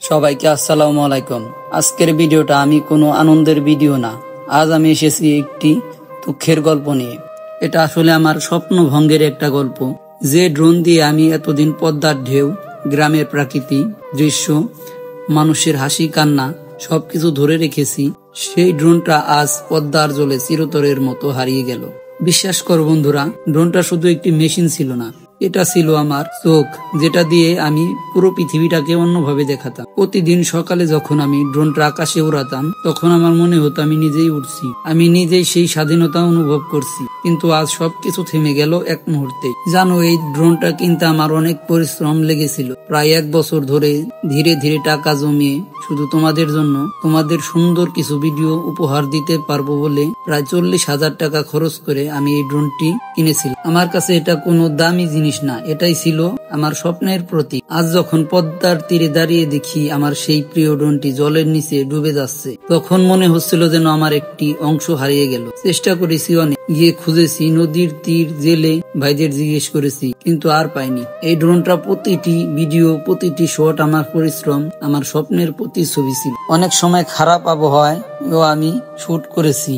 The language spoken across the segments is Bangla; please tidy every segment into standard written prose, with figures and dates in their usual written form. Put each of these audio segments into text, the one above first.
সবাইকে আসসালামু আলাইকুম। আজকের ভিডিওটা আমি কোনো আনন্দের ভিডিও না। আজ আমি এসেছি একটি দুঃখের গল্প নিয়ে। এটা আসলে আমার স্বপ্ন ভঙ্গের একটা গল্প। যে ড্রোন দিয়ে আমি এতদিন পদ্মার ঢেউ, গ্রামের প্রাকৃতিক দৃশ্য, মানুষের হাসি কান্না সবকিছু ধরে রেখেছি, সেই ড্রোনটা আজ পদ্মার জলে চিরতরের মতো হারিয়ে গেল। বিশ্বাস কর বন্ধুরা, ড্রোনটা শুধু একটি মেশিন ছিল না, এটা ছিল আমার চোখ, যেটা দিয়ে আমি পুরো পৃথিবীটাকে অন্যভাবে দেখাতাম। প্রতিদিন সকালে যখন আমি ড্রোনটা আকাশে উড়াতাম, তখন আমার মনে হতো আমি নিজেই উড়ছি, আমি নিজেই সেই স্বাধীনতা অনুভব করছি। কিন্তু আজ সবকিছু থেমে গেল এক মুহূর্তে। জানো, এই ড্রোনটা কিনতে আমার অনেক পরিশ্রম লেগেছিল। প্রায় 1 বছর ধরে ধীরে ধীরে টাকা জমিয়ে শুধু তোমাদের জন্য, তোমাদের সুন্দর কিছু ভিডিও উপহার দিতে পারবো বলে প্রায় 40,000 টাকা খরচ করে আমি এই ড্রোনটি কিনেছিলাম। আমার কাছে এটা কোনো দামি জিনিস না, এটাই ছিল আমার স্বপ্নের প্রতীক। আজ যখন পদ্মার তীরে দাঁড়িয়ে দেখি আমার সেই প্রিয় ড্রোনটি জলের নিচে ডুবে যাচ্ছে, তখন মনে হচ্ছিল যেন আমার একটি অংশ হারিয়ে গেল। চেষ্টা করেছি অনেক, গিয়ে খুঁজেছি, নদীর তীর জেলে ভাইদের জিজ্ঞেস করেছি, কিন্তু আর পাইনি। এই ড্রোনটা প্রতিটি ভিডিও, প্রতিটি শট আমার পরিশ্রম, আমার স্বপ্নের প্রতিচ্ছবি ছিল। অনেক সময় খারাপ আবহাওয়ায় আমি শুট করেছি,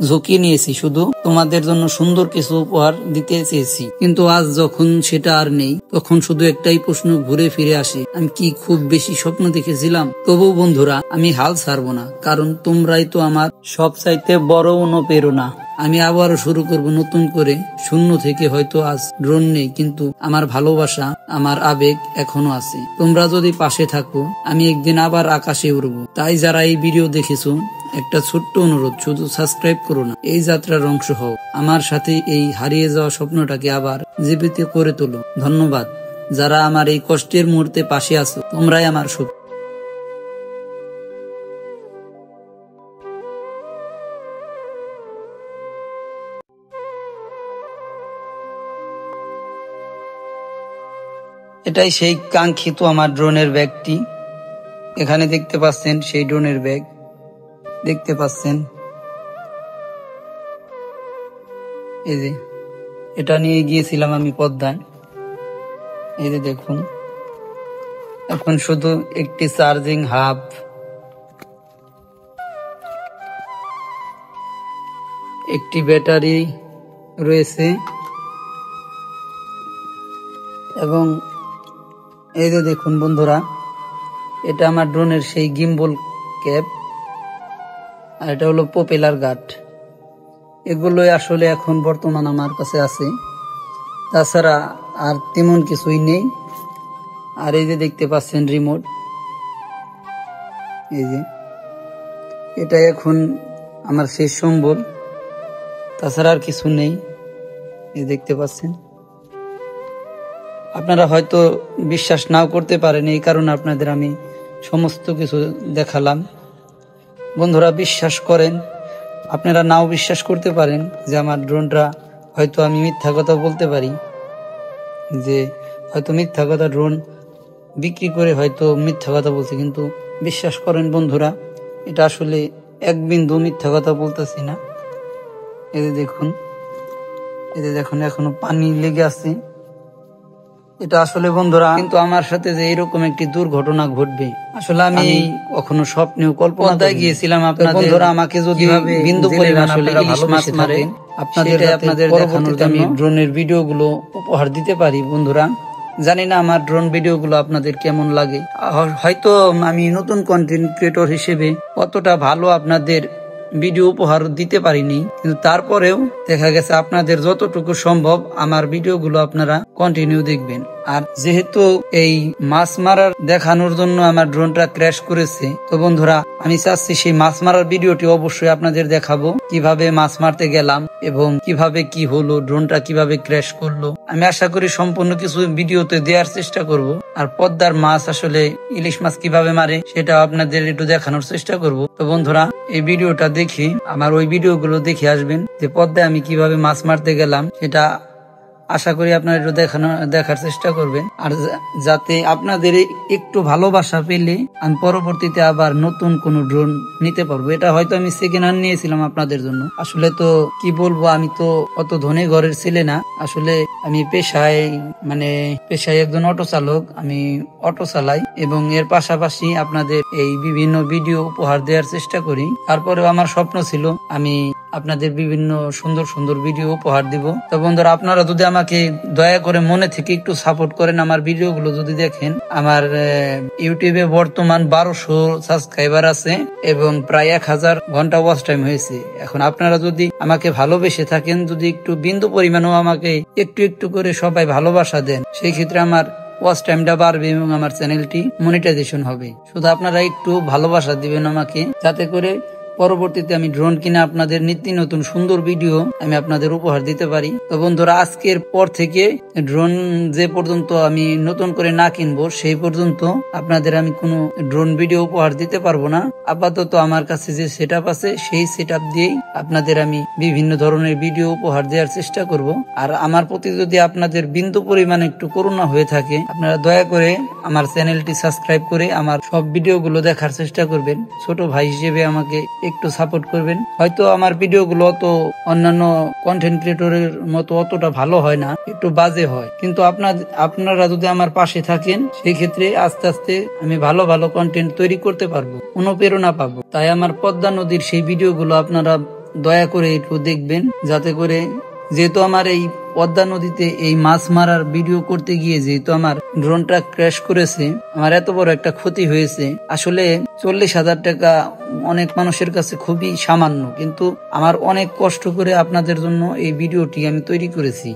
ঝুঁকি নিয়েছি, শুধু তোমাদের জন্য সুন্দর কিছু উপহার দিতে চেয়েছি। কিন্তু আজ যখন সেটা আর নেই, তখন শুধু একটাই প্রশ্ন ঘুরে ফিরে আসে, আমি কি খুব বেশি স্বপ্ন দেখেছিলাম? তবু বন্ধুরা, আমি হাল ছাড়বো না, কারণ তোমরাই তো আমার সবচাইতে বড় অনুপ্রেরণা। আমি আবারও শুরু করব নতুন করে, শূন্য থেকে। হয়তো আজ ড্রোন নেই, কিন্তু আমার ভালোবাসা, আমার আবেগ এখনো আছে। তোমরা যদি পাশে থাকো, আমি একদিন আবার আকাশে উড়বো। তাই যারা এই ভিডিও দেখেছো, একটা ছোট্ট অনুরোধ, শুধু সাবস্ক্রাইব করো না, এই যাত্রার অংশ হও। আমার সাথে এই হারিয়ে যাওয়া স্বপ্নটাকে আবার জীবিত করে তোলো। ধন্যবাদ যারা আমার এই কষ্টের মুহূর্তে পাশে আছো, তোমরাই আমার শক্তি। এটাই সেই কাঙ্ক্ষিত আমার ড্রোনের ব্যাগটি। এখানে দেখতে পাচ্ছেন সেই ড্রোনের ব্যাগ, দেখতে পাচ্ছেন। এই যে এটা নিয়ে গিয়েছিলাম আমি পদ্মায়। এই যে দেখুন, এখন শুধু একটি চার্জিং হাব, একটি ব্যাটারি রয়েছে, এবং এই যে দেখুন বন্ধুরা, এটা আমার ড্রোনের সেই গিম্বল ক্যাপ, আর এটা হলো প্রপেলার গার্ড। এগুলোই আসলে এখন বর্তমান আমার কাছে আছে, তাছাড়া আর তেমন কিছুই নেই। আর এই যে দেখতে পাচ্ছেন রিমোট, এই যে এটা এখন আমার শেষ সম্বল, তাছাড়া আর কিছু নেই। এই দেখতে পাচ্ছেন। আপনারা হয়তো বিশ্বাস নাও করতে পারেন, এই কারণে আপনাদের আমি সমস্ত কিছু দেখালাম। বন্ধুরা, বিশ্বাস করেন, আপনারা নাও বিশ্বাস করতে পারেন যে আমার ড্রোনটা, হয়তো আমি মিথ্যা কথা বলতে পারি, যে হয়তো মিথ্যা কথা, ড্রোন বিক্রি করে হয়তো মিথ্যা কথা বলছি, কিন্তু বিশ্বাস করেন বন্ধুরা, এটা আসলে এক বিন্দু মিথ্যা কথা বলতেছি না। এই যে দেখুন, এই যে দেখুন, এখনো পানি লেগে আছে। এটা আসলে বন্ধুরা, কিন্তু আমার সাথে যে এরকম একটি দুর্ঘটনা ঘটবে, আসলে আমি কখনো স্বপ্নেও কল্পনায় গিয়েছিলাম। আপনাদের বন্ধুরা, আমাকে যদি বিন্দু পরিমাণ আসলে ইলিশ মাছ মারে, আপনাদের দেখানোর জন্য আমি ড্রোনের ভিডিওগুলো উপহার দিতে পারি। বন্ধুরা, জানি না আমার ড্রোন ভিডিওগুলো আপনাদের কেমন লাগে। হয়তো আমি নতুন কন্টেন্ট ক্রিয়েটর হিসেবে অতটা ভালো আপনাদের ভিডিও উপহার দিতে পারিনি, কিন্তু তারপরেও দেখা গেছে আপনাদের যতটুকু সম্ভব আমার ভিডিওগুলো আপনারা কন্টিনিউ দেখবেন। আর যেহেতু এই মাছ মারার দেখানোর জন্য আমার ড্রোনটা ক্র্যাশ করেছে, তো বন্ধুরা, আমি চাচ্ছি সেই মাছ মারার ভিডিওটি অবশ্যই আপনাদের দেখাবো, কিভাবে মাছ মারতে গেলাম এবং কিভাবে কি হলো, ড্রোনটা কিভাবে ক্র্যাশ করলো। আমি আশা করি সম্পূর্ণ কিছু ভিডিওতে দেওয়ার চেষ্টা করব। আর পদ্মার মাছ, আসলে ইলিশ মাছ কিভাবে মারে, সেটা আপনাদের একটু দেখানোর চেষ্টা করব। তো বন্ধুরা, এই ভিডিওটা দেখে, আমার ওই ভিডিওগুলো দেখে আসবেন, যে পদ্মায় আমি কিভাবে মাছ মারতে গেলাম, সেটা আশা করি আপনারা একটু দেখার চেষ্টা করবেন। আর যাতে আপনাদের একটু ভালোবাসা পেলে আমি পরবর্তীতে আবার নতুন কোন ড্রোন নিতে পারবো। এটা হয়তো আমি সেকেন্ড হ্যান্ড নিয়েছিলাম আপনাদের জন্য। আসলে তো কি বলবো, আমি তো অত ধনী ঘরের ছেলে না। আসলে আমি পেশায় একজন অটো চালক। আমি অটো চালাই এবং এর পাশাপাশি আপনাদের এই বিভিন্ন ভিডিও উপহার দেওয়ার চেষ্টা করি। তারপরেও আমার স্বপ্ন ছিল আমি আপনাদের বিভিন্ন সুন্দর সুন্দর ভিডিও উপহার দিব। তো বন্ধুরা, আপনারা যদি আমাকে দয়া করে মনে থেকে একটু সাপোর্ট করেন, আমার ভিডিওগুলো যদি দেখেন। আমার ইউটিউবে বর্তমান 1200 সাবস্ক্রাইবার আছে এবং প্রায় 1000 ঘন্টা ওয়াচ টাইম হয়েছে। এখন আপনারা যদি আমাকে ভালোবেসে থাকেন, যদি একটু বিন্দু পরিমাণও আমাকে একটু একটু করে সবাই ভালোবাসা দেন, সেই ক্ষেত্রে আমার ওয়াচ টাইমটা বাড়বে এবং আমার চ্যানেলটি মনিটাইজেশন হবে। শুধু আপনারা একটু ভালোবাসা দিবেন আমাকে, যাতে করে পরবর্তীতে আমি ড্রোন কিনে আপনাদের নিত্য নতুন সুন্দর ভিডিও আমি আপনাদের উপহার দিতে পারি। তো বন্ধুরা, আজকের পর থেকে ড্রোন যে পর্যন্ত আমি নতুন করে না কিনবো সেই পর্যন্ত আপনাদের আমি কোনো ড্রোন ভিডিও উপহার দিতে পারবো না। আপাতত আমার কাছে যে সেটআপ আছে সেই সেটআপ দিয়েই আপনাদের আমি বিভিন্ন ধরনের ভিডিও উপহার দেওয়ার চেষ্টা করব। আর আমার প্রতি যদি আপনাদের বিন্দু পরিমাণে একটু করুণা হয়ে থাকে, আপনারা দয়া করে আমার চ্যানেলটি সাবস্ক্রাইব করে আমার সব ভিডিওগুলো দেখার চেষ্টা করবেন। ছোট ভাই হিসেবে আমাকে একটু সাপোর্ট করবেন। হয়তো আমার ভিডিওগুলো অত অন্যান্য কন্টেন্ট ক্রিয়েটরের মতো অতটা ভালো হয় না, একটু বাজে হয়, কিন্তু আপনারা যদি আমার পাশে থাকেন সেই ক্ষেত্রে আস্তে আস্তে আমি ভালো ভালো কন্টেন্ট তৈরি করতে পারবো, অনুপ্রেরণা পাবো। তাই আমার পদ্মা নদীর সেই ভিডিওগুলো আপনারা দয়া করে একটু দেখবেন, যাতে করে যেহেতু আমার এই পদ্মা নদীতে এই মাছ মারার ভিডিও করতে গিয়ে যেহেতু আমার ড্রোনটা ক্র্যাশ করেছে, আমার এত বড় একটা ক্ষতি হয়েছে। আসলে 40,000 টাকা অনেক মানুষের কাছে খুবই সামান্য, কিন্তু আমার অনেক কষ্ট করে আপনাদের জন্য এই ভিডিওটি আমি তৈরি করেছি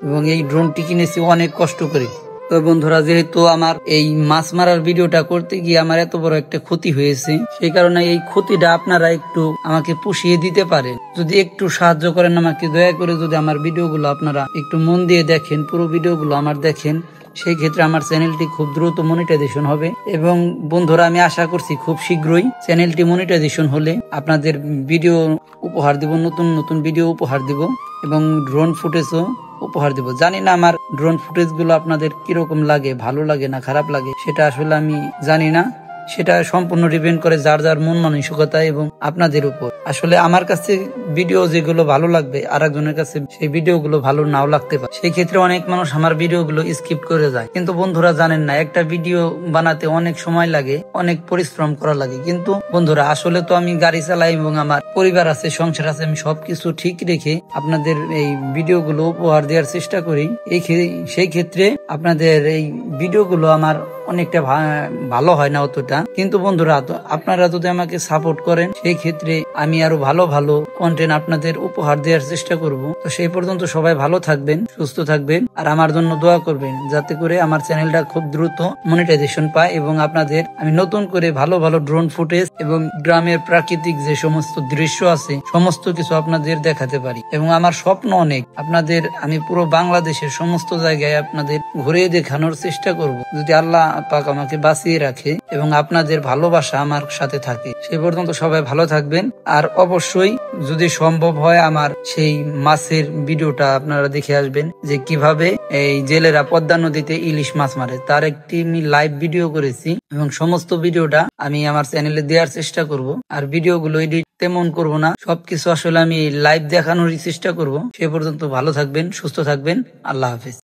এবং এই ড্রোনটি কিনেছি অনেক কষ্ট করে। তো বন্ধুরা, যেহেতু আমার এই মাছ মারার ভিডিওটা করতে গিয়ে আমার এত বড় একটা ক্ষতি হয়েছে, সেই কারণে এই ক্ষতিটা আপনারা একটু আমাকে পুষিয়ে দিতে পারেন। যদি একটু সাহায্য করেন আমাকে, দয়া করে যদি আমার ভিডিওগুলো আপনারা একটু মন দিয়ে দেখেন, পুরো ভিডিওগুলো আমার দেখেন, সেই ক্ষেত্রে আমার চ্যানেলটি খুব দ্রুত মনিটাইজেশন হবে। এবং বন্ধুরা, আমি আশা করছি খুব শীঘ্রই চ্যানেলটি মনিটাইজেশন হলে আপনাদের ভিডিও উপহার দিব, নতুন নতুন ভিডিও উপহার দিব এবং ড্রোন ফুটেজও উপহার দিব। জানি না আমার ড্রোন ফুটেজ গুলো আপনাদের কিরকম লাগে, ভালো লাগে না খারাপ লাগে, সেটা আসলে আমি জানি না। সেটা সম্পূর্ণ ডিপেন্ড করে যার যার মন মানসিকতা এবং আপনাদের উপর। আসলে আমার কাছে ভিডিও যেগুলো ভালো লাগবে আর একজনের কাছে সেই ভিডিওগুলো ভালো নাও লাগতে পারে। সেই ক্ষেত্রে অনেক মানুষ আমার ভিডিওগুলো স্কিপ করে যায়। কিন্তু বন্ধুরা জানেন না, একটা ভিডিও বানাতে অনেক সময় লাগে, অনেক পরিশ্রম করা লাগে। কিন্তু বন্ধুরা, আসলে তো আমি গাড়ি চালাই এবং আমার পরিবার আছে, সংসার আছে, আমি সবকিছু ঠিক রেখে আপনাদের এই ভিডিওগুলো উপহার দেওয়ার চেষ্টা করি। সেই ক্ষেত্রে আপনাদের এই ভিডিওগুলো আমার অনেকটা ভালো হয় না অতটা, কিন্তু বন্ধুরা আপনারা যদি আমাকে সাপোর্ট করেন সেই ক্ষেত্রে আমি আরো ভালো ভালো কন্টেন্ট আপনাদের উপহার দেওয়ার চেষ্টা করব। তো সেই পর্যন্ত সবাই ভালো থাকবেন, সুস্থ থাকবেন আর আমার জন্য দোয়া করবেন, যাতে করে আমার চ্যানেলটা খুব দ্রুত মনিটাইজেশন পায় এবং আপনাদের আমি নতুন করে ভালো ভালো ড্রোন ফুটেজ এবং গ্রামের প্রাকৃতিক যে সমস্ত দৃশ্য আছে সমস্ত কিছু আপনাদের দেখাতে পারি। এবং আমার স্বপ্ন অনেক, আপনাদের আমি পুরো বাংলাদেশের সমস্ত জায়গায় আপনাদের ঘুরে দেখানোর চেষ্টা করব, যদি আল্লাহ পাক আমাকে বাঁচিয়ে রাখে এবং আপনাদের ভালোবাসা আমার সাথে থাকে। সেই পর্যন্ত সবাই ভালো থাকবেন। আর অবশ্যই যদি সম্ভব হয় আমার সেই মাছের ভিডিওটা আপনারা দেখে আসবেন, যে কিভাবে এই জেলেরা পদ্মা নদীতে ইলিশ মাছ মারে, তার একটি আমি লাইভ ভিডিও করেছি এবং সমস্ত ভিডিওটা আমি আমার চ্যানেলে দেওয়ার চেষ্টা করব। আর ভিডিওগুলো এডিট তেমন করব না, সবকিছু আসলে আমি লাইভ দেখানোর চেষ্টা করব। সে পর্যন্ত ভালো থাকবেন, সুস্থ থাকবেন। আল্লাহ হাফেজ।